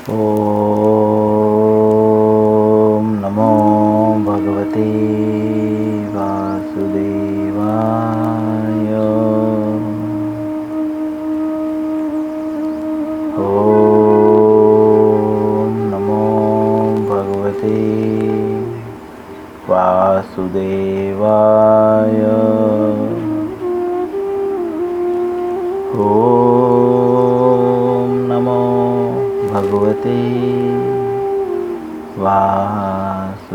ओम नमो भगवते वासुदेवाय। ओम नमो भगवते वासुदेवाय। ओम नमो भगवते वासुदेवाय।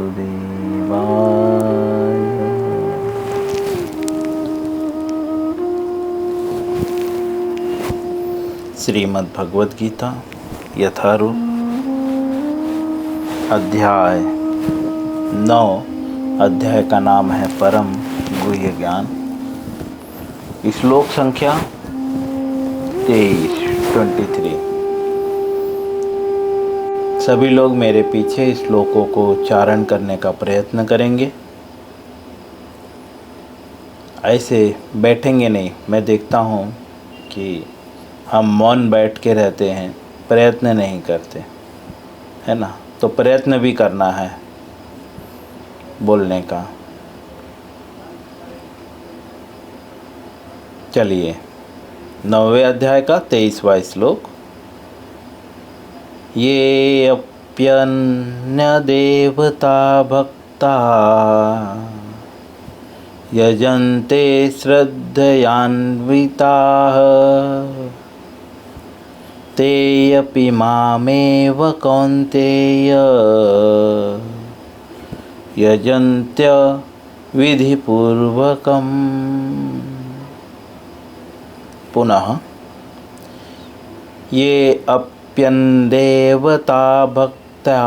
श्रीमद् भगवद गीता यथारूप अध्याय 9। अध्याय का नाम है परम गुह्य ज्ञान। श्लोक संख्या 23। सभी लोग मेरे पीछे श्लोकों को उच्चारण करने का प्रयत्न करेंगे। ऐसे बैठेंगे नहीं। मैं देखता हूँ कि हम मौन बैठ के रहते हैं, प्रयत्न नहीं करते, है ना। तो प्रयत्न भी करना है बोलने का। चलिए 9वें अध्याय का 23वां श्लोक। ये अप्यन्य देवता भक्ता यजन्ते श्रद्धयान्विताः ते अपि मामेव कौन्तेय यजन्त्य विधिपूर्वकम्। पुनः ये अप्यन्देवता भक्ता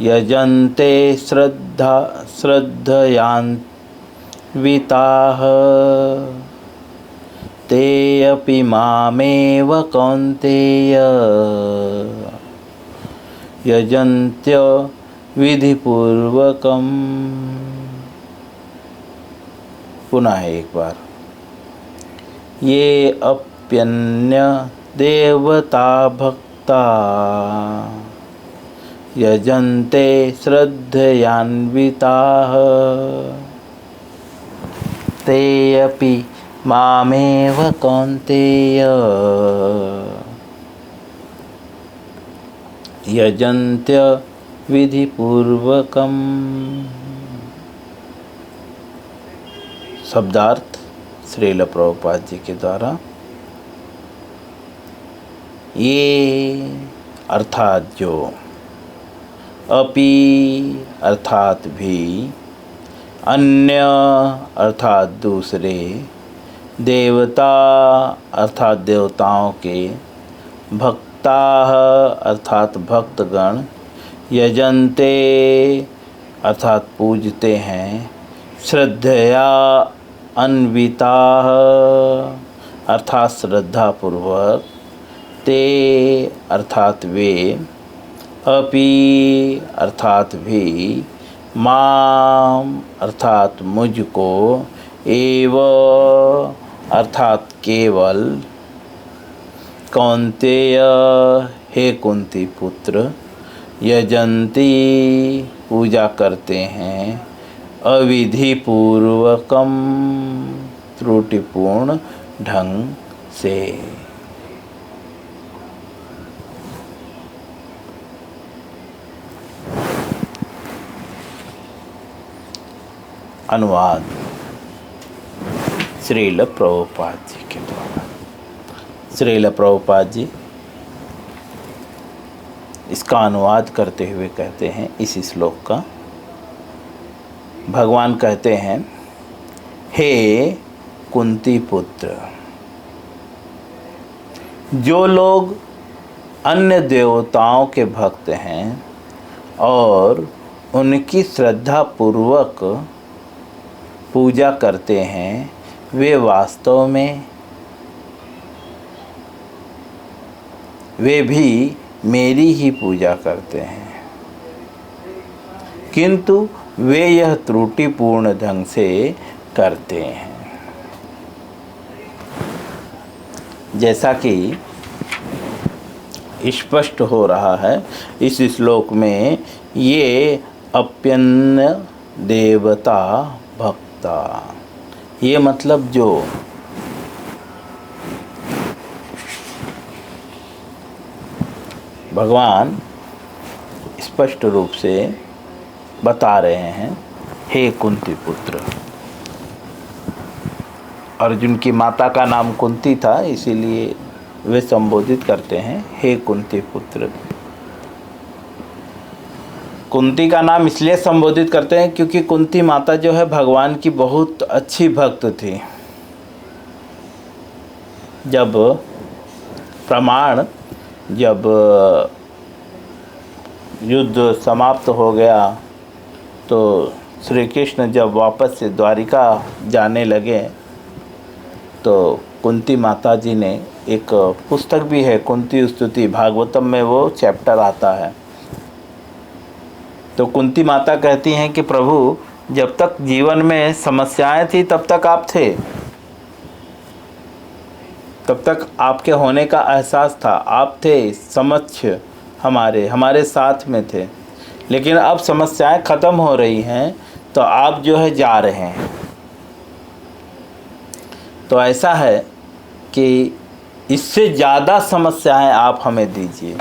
यजन्ते श्रद्धयान्विताः ते अपि मामेव कौन्तेय यजन्त्य विधिपूर्वकम्। पुनः एक बार। ये अप्यन्य देवता भक्ता यजन्ते श्रद्धयान्विताः ते अपि मामेव कौन्तेय यजन्त्य विधिपूर्वकम्। शब्दार्थ श्रील प्रभुपाद जी के द्वारा। ये अर्थात जो, अपि अर्थात भी, अन्य अर्थात दूसरे, देवता अर्थात देवताओं के, भक्ता अर्थात भक्तगण, यजन्ते अर्थात पूजते हैं, श्रद्धया अन्विताः अर्थात श्रद्धापूर्वक, ते अर्थात वे, अपि अर्थात भी, माम अर्थात मुझको, एव अर्थात केवल, कौन्तेय हे कुंती पुत्र, यजन्ति पूजा करते हैं, अविधि पूर्वकम त्रुटिपूर्ण ढंग से। अनुवाद श्रील प्रभुपाद जी के द्वारा। श्रील प्रभुपाद जी इसका अनुवाद करते हुए कहते हैं इस श्लोक का। भगवान कहते हैं, हे कुंती पुत्र, जो लोग अन्य देवताओं के भक्त हैं और उनकी श्रद्धा पूर्वक पूजा करते हैं, वे वास्तव में वे भी मेरी ही पूजा करते हैं, किंतु वे यह त्रुटिपूर्ण ढंग से करते हैं। जैसा कि स्पष्ट हो रहा है इस श्लोक में, ये अप्यन्न देवता भक्ता। ये मतलब जो भगवान स्पष्ट रूप से बता रहे हैं, हे कुंती पुत्र। अर्जुन की माता का नाम कुंती था, इसीलिए वे संबोधित करते हैं हे कुंती पुत्र। कुंती का नाम इसलिए संबोधित करते हैं क्योंकि कुंती माता जो है भगवान की बहुत अच्छी भक्त थी। जब युद्ध समाप्त हो गया तो श्री कृष्ण जब वापस से द्वारिका जाने लगे तो कुंती माता जी ने, एक पुस्तक भी है कुंती स्तुति, भागवतम में वो चैप्टर आता है। तो कुंती माता कहती हैं कि प्रभु, जब तक जीवन में समस्याएं थी तब तक आप थे, तब तक आपके होने का एहसास था, आप थे समक्ष, हमारे साथ में थे। लेकिन अब समस्याएं ख़त्म हो रही हैं तो आप जो है जा रहे हैं। तो ऐसा है कि इससे ज़्यादा समस्याएं आप हमें दीजिए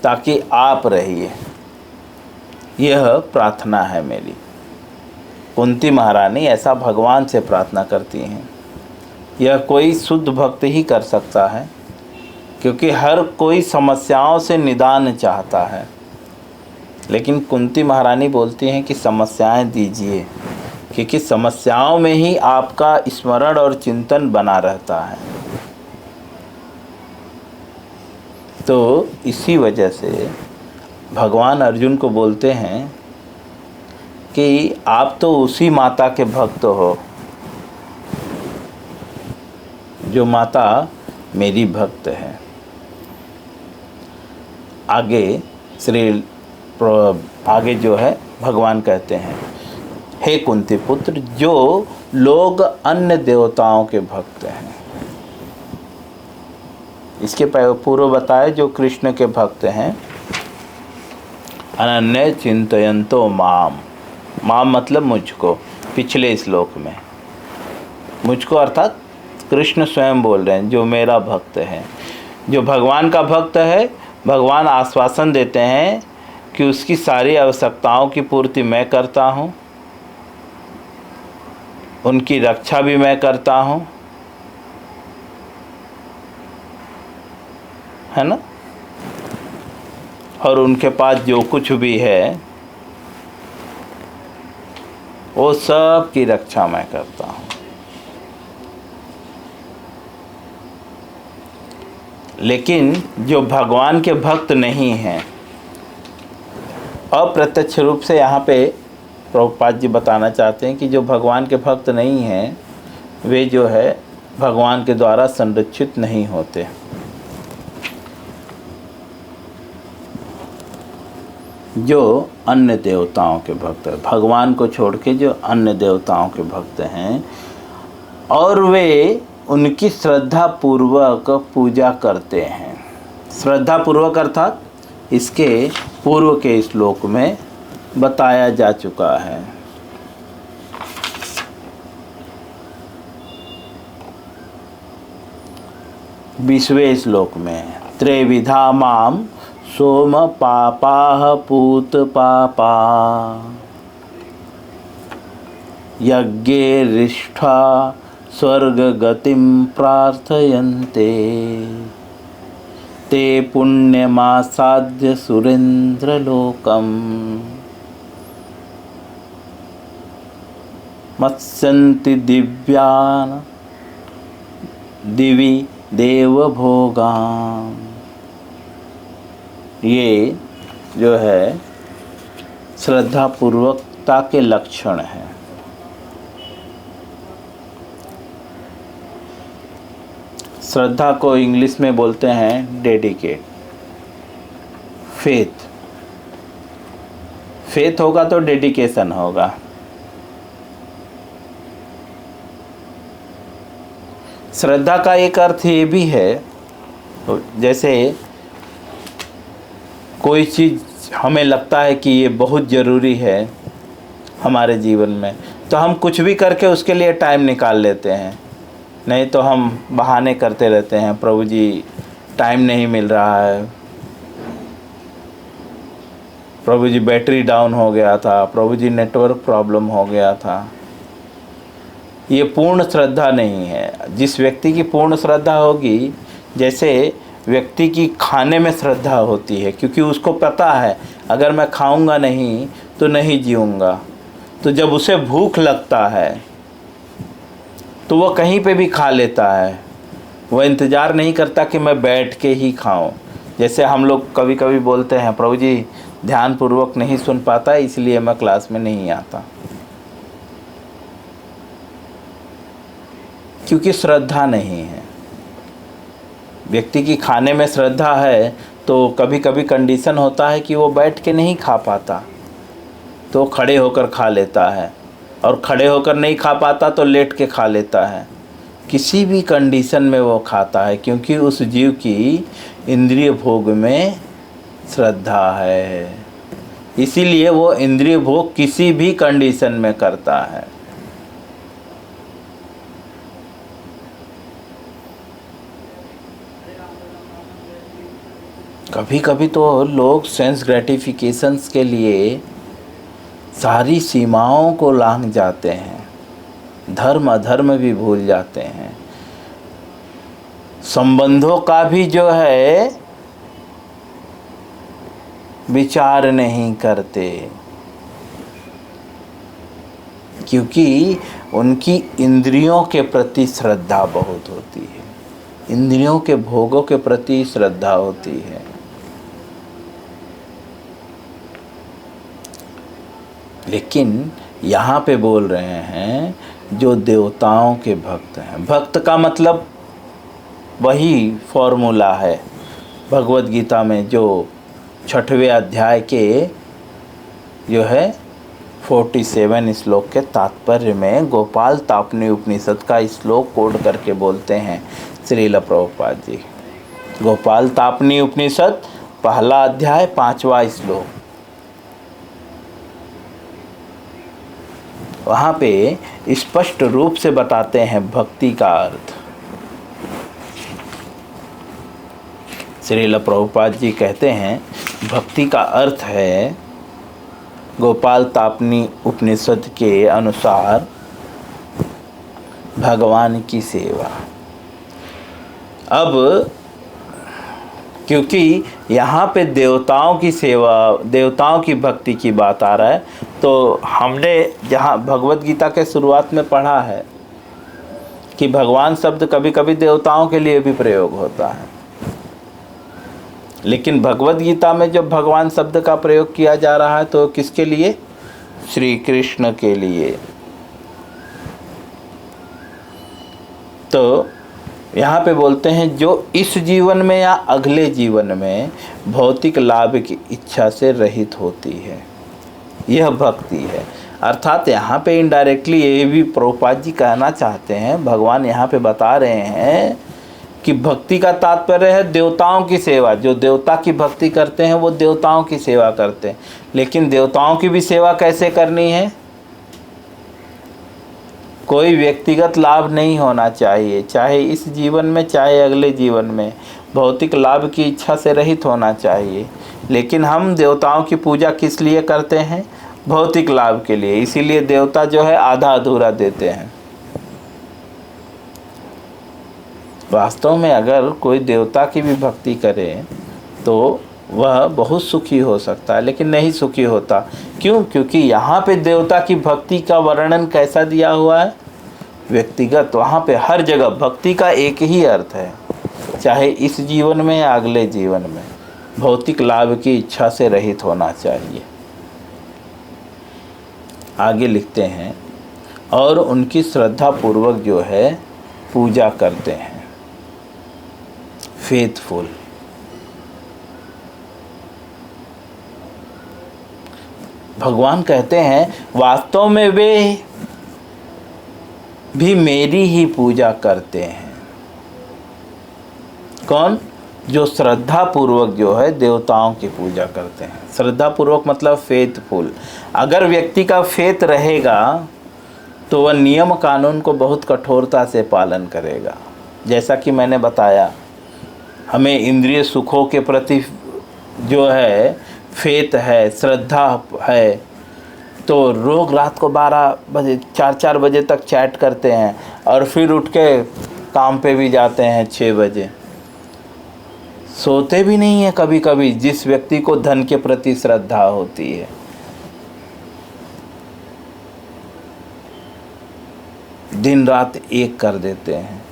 ताकि आप रहिए, यह प्रार्थना है मेरी। कुंती महारानी ऐसा भगवान से प्रार्थना करती हैं। यह कोई शुद्ध भक्त ही कर सकता है, क्योंकि हर कोई समस्याओं से निदान चाहता है। लेकिन कुंती महारानी बोलती हैं कि समस्याएं दीजिए, क्योंकि समस्याओं में ही आपका स्मरण और चिंतन बना रहता है। तो इसी वजह से भगवान अर्जुन को बोलते हैं कि आप तो उसी माता के भक्त हो जो माता मेरी भक्त है। आगे जो है भगवान कहते हैं, हे कुंती पुत्र, जो लोग अन्य देवताओं के भक्त हैं। इसके पूर्व बताए जो कृष्ण के भक्त हैं, अनन्य चिंतयन्तो माम, माम मतलब मुझको, पिछले श्लोक में मुझको अर्थात कृष्ण स्वयं बोल रहे हैं, जो मेरा भक्त है। जो भगवान का भक्त है, भगवान आश्वासन देते हैं कि उसकी सारी आवश्यकताओं की पूर्ति मैं करता हूँ, उनकी रक्षा भी मैं करता हूँ, है ना। और उनके पास जो कुछ भी है वो सब की रक्षा मैं करता हूँ। लेकिन जो भगवान के भक्त नहीं हैं, अप्रत्यक्ष रूप से यहाँ पे प्रभुपाद जी बताना चाहते हैं कि जो भगवान के भक्त नहीं हैं वे जो है भगवान के द्वारा संरक्षित नहीं होते। जो अन्य देवताओं के भक्त हैं, भगवान को छोड़ के जो अन्य देवताओं के भक्त हैं, और वे उनकी श्रद्धा पूर्वक पूजा करते हैं। श्रद्धा पूर्वक अर्थात इसके पूर्व के श्लोक में बताया जा चुका है। बीसवें श्लोक में, त्रिविधा माम सोम पापाह पूत पापा यज्ञे रिष्ठा स्वर्ग गतिम प्रार्थयन्ते ते पुण्यमासाद्य सुरेंद्रलोकम मत्स्यन्ति दिव्यान दिवि देवभोगान्। ये जो है श्रद्धापूर्वकता के लक्षण हैं। श्रद्धा को इंग्लिश में बोलते हैं डेडिकेट, फेथ। फेथ होगा तो डेडिकेशन होगा। श्रद्धा का एक अर्थ ये भी है, जैसे कोई चीज़ हमें लगता है कि ये बहुत ज़रूरी है हमारे जीवन में, तो हम कुछ भी करके उसके लिए टाइम निकाल लेते हैं। नहीं तो हम बहाने करते रहते हैं, प्रभु जी टाइम नहीं मिल रहा है, प्रभु जी बैटरी डाउन हो गया था, प्रभु जी नेटवर्क प्रॉब्लम हो गया था। ये पूर्ण श्रद्धा नहीं है। जिस व्यक्ति की पूर्ण श्रद्धा होगी, जैसे व्यक्ति की खाने में श्रद्धा होती है, क्योंकि उसको पता है अगर मैं खाऊंगा नहीं तो नहीं जीऊँगा, तो जब उसे भूख लगता है तो वह कहीं पे भी खा लेता है। वह इंतज़ार नहीं करता कि मैं बैठ के ही खाऊं। जैसे हम लोग कभी कभी बोलते हैं, प्रभु जी ध्यानपूर्वक नहीं सुन पाता इसलिए मैं क्लास में नहीं आता, क्योंकि श्रद्धा नहीं है। व्यक्ति की खाने में श्रद्धा है तो कभी कभी कंडीशन होता है कि वो बैठ के नहीं खा पाता, तो खड़े होकर खा लेता है, और खड़े होकर नहीं खा पाता तो लेट के खा लेता है। किसी भी कंडीशन में वो खाता है, क्योंकि उस जीव की इंद्रिय भोग में श्रद्धा है। इसीलिए वो इंद्रिय भोग किसी भी कंडीशन में करता है। कभी कभी तो लोग सेंस ग्रेटिफिकेशंस के लिए सारी सीमाओं को लांघ जाते हैं, धर्म अधर्म भी भूल जाते हैं, संबंधों का भी जो है विचार नहीं करते, क्योंकि उनकी इंद्रियों के प्रति श्रद्धा बहुत होती है, इंद्रियों के भोगों के प्रति श्रद्धा होती है। लेकिन यहाँ पे बोल रहे हैं जो देवताओं के भक्त हैं। भक्त का मतलब वही फॉर्मूला है भगवत गीता में, जो 6वें अध्याय के जो है 47 श्लोक के तात्पर्य में गोपाल तापनी उपनिषद का श्लोक कोड करके बोलते हैं श्रील प्रभुपाद जी। गोपाल तापनी उपनिषद 1 अध्याय 5वां श्लोक, वहाँ पे स्पष्ट रूप से बताते हैं भक्ति का अर्थ। श्रील प्रभुपाद जी कहते हैं भक्ति का अर्थ है, गोपाल तापनी उपनिषद के अनुसार, भगवान की सेवा। अब क्योंकि यहाँ पे देवताओं की सेवा, देवताओं की भक्ति की बात आ रहा है, तो हमने जहाँ भगवत गीता के शुरुआत में पढ़ा है कि भगवान शब्द कभी कभी देवताओं के लिए भी प्रयोग होता है, लेकिन भगवत गीता में जब भगवान शब्द का प्रयोग किया जा रहा है तो किसके लिए? श्री कृष्ण के लिए। तो यहाँ पे बोलते हैं जो इस जीवन में या अगले जीवन में भौतिक लाभ की इच्छा से रहित होती है, यह भक्ति है। अर्थात यहाँ पे इनडायरेक्टली ये भी प्रभुपाद जी कहना चाहते हैं, भगवान यहाँ पे बता रहे हैं कि भक्ति का तात्पर्य है देवताओं की सेवा। जो देवता की भक्ति करते हैं वो देवताओं की सेवा करते हैं, लेकिन देवताओं की भी सेवा कैसे करनी है? कोई व्यक्तिगत लाभ नहीं होना चाहिए, चाहे इस जीवन में चाहे अगले जीवन में, भौतिक लाभ की इच्छा से रहित होना चाहिए। लेकिन हम देवताओं की पूजा किस लिए करते हैं? भौतिक लाभ के लिए। इसीलिए देवता जो है आधा अधूरा देते हैं। वास्तव में अगर कोई देवता की भी भक्ति करे तो वह बहुत सुखी हो सकता है, लेकिन नहीं सुखी होता। क्यों? क्योंकि यहाँ पे देवता की भक्ति का वर्णन कैसा दिया हुआ है? व्यक्तिगत। वहाँ पे हर जगह भक्ति का एक ही अर्थ है, चाहे इस जीवन में या अगले जीवन में, भौतिक लाभ की इच्छा से रहित होना चाहिए। आगे लिखते हैं, और उनकी श्रद्धा पूर्वक जो है पूजा करते हैं, फेथफुल। भगवान कहते हैं वास्तव में वे भी मेरी ही पूजा करते हैं। कौन? जो श्रद्धा पूर्वक जो है देवताओं की पूजा करते हैं। श्रद्धा पूर्वक मतलब फेथफुल। अगर व्यक्ति का फेथ रहेगा तो वह नियम कानून को बहुत कठोरता से पालन करेगा। जैसा कि मैंने बताया, हमें इंद्रिय सुखों के प्रति जो है फेथ है, श्रद्धा है, तो लोग रात को 12 बजे 4 बजे तक चैट करते हैं और फिर उठ के काम पे भी जाते हैं 6 बजे। सोते भी नहीं है कभी कभी, जिस व्यक्ति को धन के प्रति श्रद्धा होती है। दिन रात एक कर देते हैं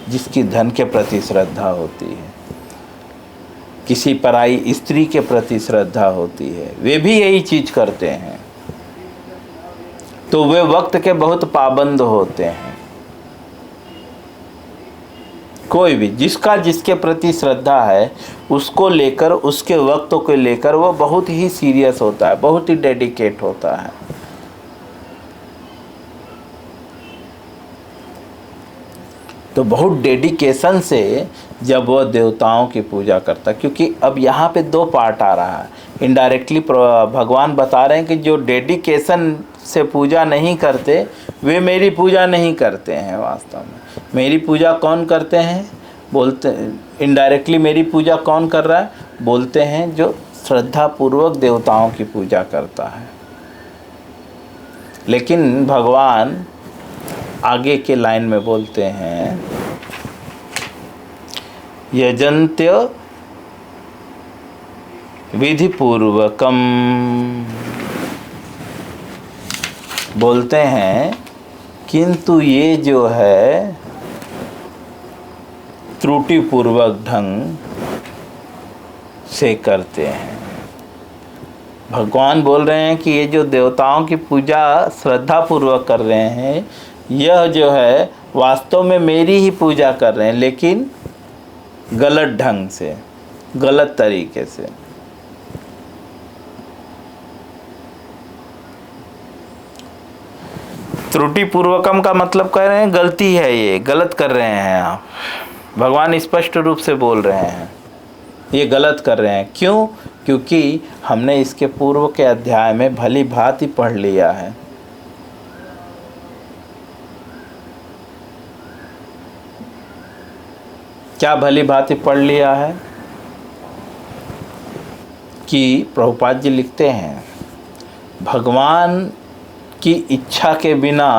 जिसकी धन के प्रति श्रद्धा होती है, किसी पराई स्त्री के प्रति श्रद्धा होती है, वे भी यही चीज करते हैं। तो वे वक्त के बहुत पाबंद होते हैं। कोई भी जिसका जिसके प्रति श्रद्धा है उसको लेकर, उसके वक्त को लेकर वो बहुत ही सीरियस होता है, बहुत ही डेडिकेट होता है। तो बहुत डेडिकेशन से जब वह देवताओं की पूजा करता है, क्योंकि अब यहाँ पे 2 पार्ट आ रहा है। इनडायरेक्टली भगवान बता रहे हैं कि जो डेडिकेशन से पूजा नहीं करते वे मेरी पूजा नहीं करते हैं। वास्तव में मेरी पूजा कौन करते हैं? बोलते इनडायरेक्टली मेरी पूजा कौन कर रहा है? बोलते हैं जो श्रद्धा पूर्वक देवताओं की पूजा करता है। लेकिन भगवान आगे के लाइन में बोलते हैं, यजन्त्य विधि पूर्वकम, बोलते हैं किंतु ये जो है त्रुटि पूर्वक ढंग से करते हैं। भगवान बोल रहे हैं कि ये जो देवताओं की पूजा श्रद्धा पूर्वक कर रहे हैं, यह जो है वास्तव में मेरी ही पूजा कर रहे हैं, लेकिन गलत ढंग से, गलत तरीके से। त्रुटि पूर्वकम का मतलब कह रहे हैं गलती है, ये गलत कर रहे हैं आप। भगवान स्पष्ट रूप से बोल रहे हैं ये गलत कर रहे हैं। क्यों? क्योंकि हमने इसके पूर्व के अध्याय में भली भांति पढ़ लिया है। क्या भली भांति पढ़ लिया है? कि प्रभुपाद जी लिखते हैं, भगवान की इच्छा के बिना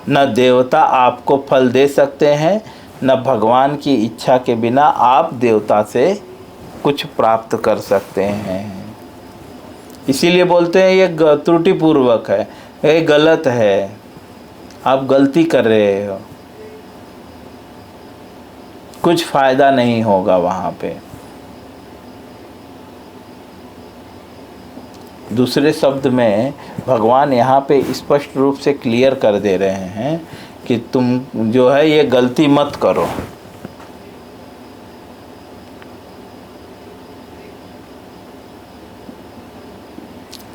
न देवता आपको फल दे सकते हैं, न भगवान की इच्छा के बिना आप देवता से कुछ प्राप्त कर सकते हैं। इसीलिए बोलते हैं ये त्रुटिपूर्वक है, ये गलत है, आप गलती कर रहे हो, कुछ फायदा नहीं होगा वहाँ पे। दूसरे शब्द में भगवान यहाँ पे स्पष्ट रूप से क्लियर कर दे रहे हैं कि तुम जो है ये गलती मत करो।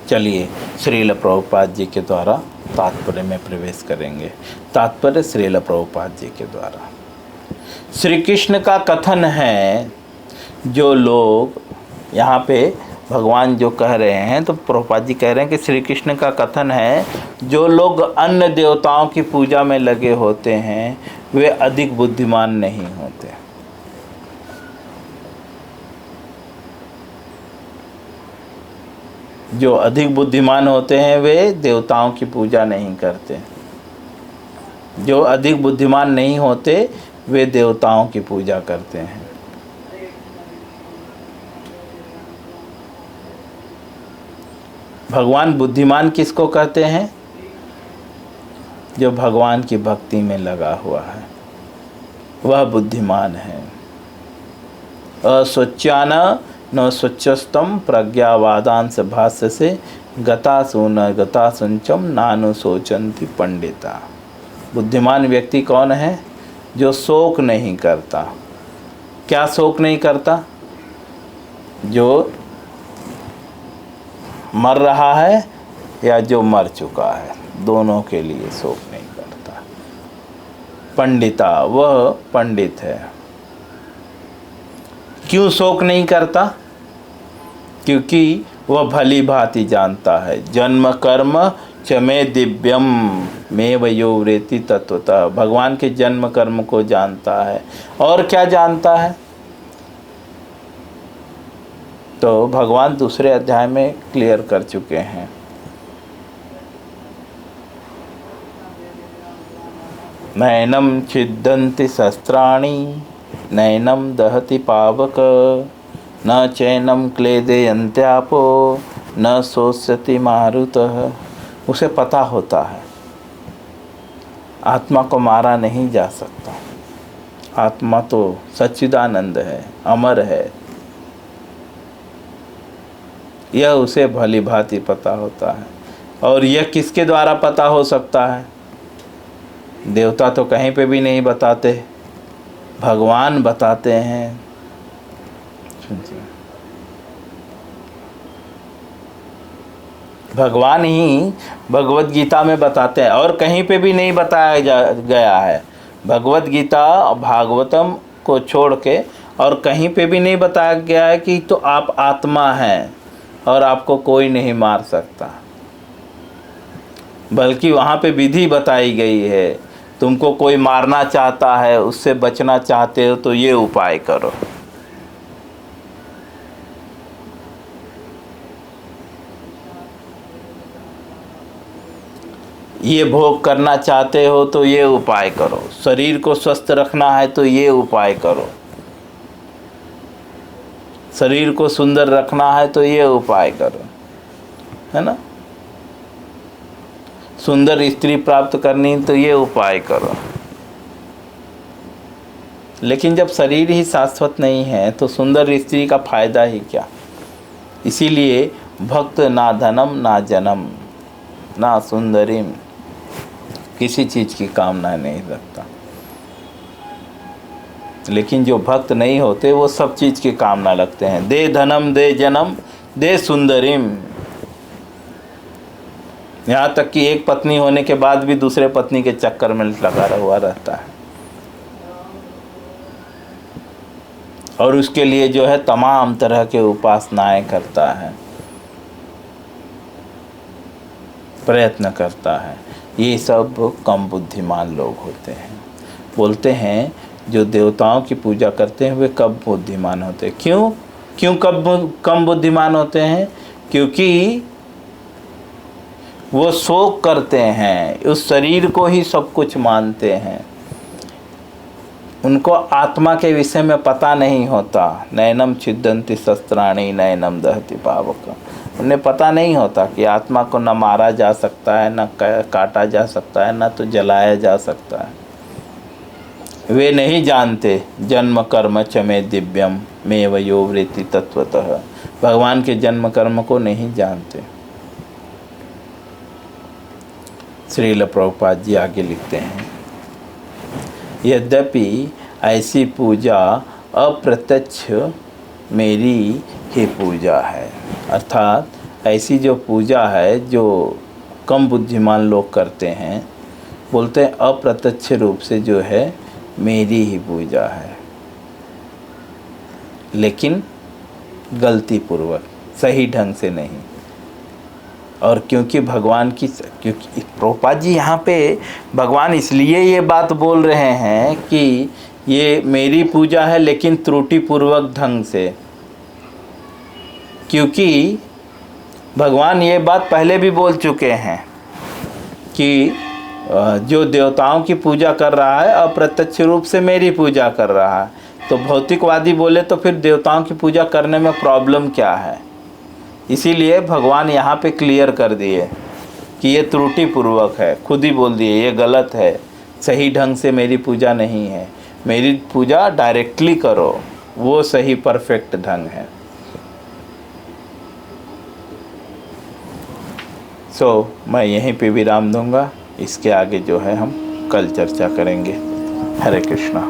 चलिए श्रील प्रभुपाद जी के द्वारा तात्पर्य में प्रवेश करेंगे। तात्पर्य श्रील प्रभुपाद जी के द्वारा श्री कृष्ण का कथन है। जो लोग यहाँ पे भगवान जो कह रहे हैं, तो प्रभुपाद जी कह रहे हैं कि श्री कृष्ण का कथन है, जो लोग अन्य देवताओं की पूजा में लगे होते हैं वे अधिक बुद्धिमान नहीं होते। जो अधिक बुद्धिमान होते हैं वे देवताओं की पूजा नहीं करते। जो अधिक बुद्धिमान नहीं होते वे देवताओं की पूजा करते हैं। भगवान बुद्धिमान किसको कहते हैं? जो भगवान की भक्ति में लगा हुआ है वह बुद्धिमान है। अस्वच्छान न स्वच्छस्तम प्रज्ञावादांश भाष्य से गतासु न गतासुंचम नानु सोचंती पंडिता। बुद्धिमान व्यक्ति कौन है? जो शोक नहीं करता। क्या शोक नहीं करता? जो मर रहा है या जो मर चुका है, दोनों के लिए शोक नहीं करता। पंडिता, वह पंडित है। क्यों शोक नहीं करता? क्योंकि वह भली भांति जानता है, जन्म कर्म च मे दिव्यम मे वयो वृत्ति तत्वतः। भगवान के जन्म कर्म को जानता है। और क्या जानता है? तो भगवान दूसरे अध्याय में क्लियर कर चुके हैं। नैनम छिद्दन्ति शस्त्राणि नैनम दहति पावक न चैनम क्लेदयन्त्यापो न शोष्यति मारुतः। उसे पता होता है आत्मा को मारा नहीं जा सकता। आत्मा तो सच्चिदानंद है, अमर है। यह उसे भली भांति पता होता है। और यह किसके द्वारा पता हो सकता है? देवता तो कहीं पे भी नहीं बताते, भगवान बताते हैं। भगवान ही भगवत गीता में बताते हैं और कहीं पे भी नहीं बताया गया है। भगवत गीता और भागवतम को छोड़ के और कहीं पे भी नहीं बताया गया है कि तो आप आत्मा हैं और आपको कोई नहीं मार सकता। बल्कि वहाँ पे विधि बताई गई है, तुमको कोई मारना चाहता है, उससे बचना चाहते हो तो ये उपाय करो। ये भोग करना चाहते हो तो ये उपाय करो। शरीर को स्वस्थ रखना है तो ये उपाय करो। शरीर को सुंदर रखना है तो ये उपाय करो, है ना। सुंदर स्त्री प्राप्त करनी तो ये उपाय करो। लेकिन जब शरीर ही शाश्वत नहीं है तो सुंदर स्त्री का फायदा ही क्या। इसीलिए भक्त ना धनम ना जन्म ना सुंदरीम, किसी चीज़ की कामना नहीं रखता। लेकिन जो भक्त नहीं होते वो सब चीज़ की कामना रखते हैं। दे धनम दे जन्म दे सुंदरीम। यहाँ तक कि एक पत्नी होने के बाद भी दूसरे पत्नी के चक्कर में लगा हुआ रहता है और उसके लिए जो है तमाम तरह के उपासनाएं करता है, प्रयत्न करता है। ये सब कम बुद्धिमान लोग होते हैं। बोलते हैं जो देवताओं की पूजा करते हैं वे कब बुद्धिमान होते हैं। क्यों कम बुद्धिमान होते हैं? क्योंकि वो शोक करते हैं, उस शरीर को ही सब कुछ मानते हैं। उनको आत्मा के विषय में पता नहीं होता। नैनम छिद्दन्ति शस्त्राणि नैनम दहति पावक। उन्हें पता नहीं होता कि आत्मा को न मारा जा सकता है, न काटा जा सकता है, न तो जलाया जा सकता है। वे नहीं जानते जन्म कर्म च मे दिव्यम मे वयो वृत्ति तत्वतः। भगवान के जन्म कर्म को नहीं जानते। श्रील प्रभुपाद जी आगे लिखते हैं, यद्यपि ऐसी पूजा अप्रत्यक्ष मेरी ही पूजा है। अर्थात ऐसी जो पूजा है जो कम बुद्धिमान लोग करते हैं, बोलते हैं अप्रत्यक्ष रूप से जो है मेरी ही पूजा है, लेकिन गलती पूर्वक, सही ढंग से नहीं। और क्योंकि भगवान की, क्योंकि प्रभुपाद जी यहाँ पे भगवान इसलिए ये बात बोल रहे हैं कि ये मेरी पूजा है लेकिन त्रुटिपूर्वक ढंग से, क्योंकि भगवान ये बात पहले भी बोल चुके हैं कि जो देवताओं की पूजा कर रहा है अप्रत्यक्ष रूप से मेरी पूजा कर रहा है। तो भौतिकवादी बोले तो फिर देवताओं की पूजा करने में प्रॉब्लम क्या है। इसीलिए भगवान यहाँ पे क्लियर कर दिए कि ये त्रुटिपूर्वक है। खुद ही बोल दिए ये गलत है, सही ढंग से मेरी पूजा नहीं है। मेरी पूजा डायरेक्टली करो, वो सही परफेक्ट ढंग है। मैं यहीं पे विराम दूंगा। इसके आगे जो है हम कल चर्चा करेंगे। हरे कृष्णा।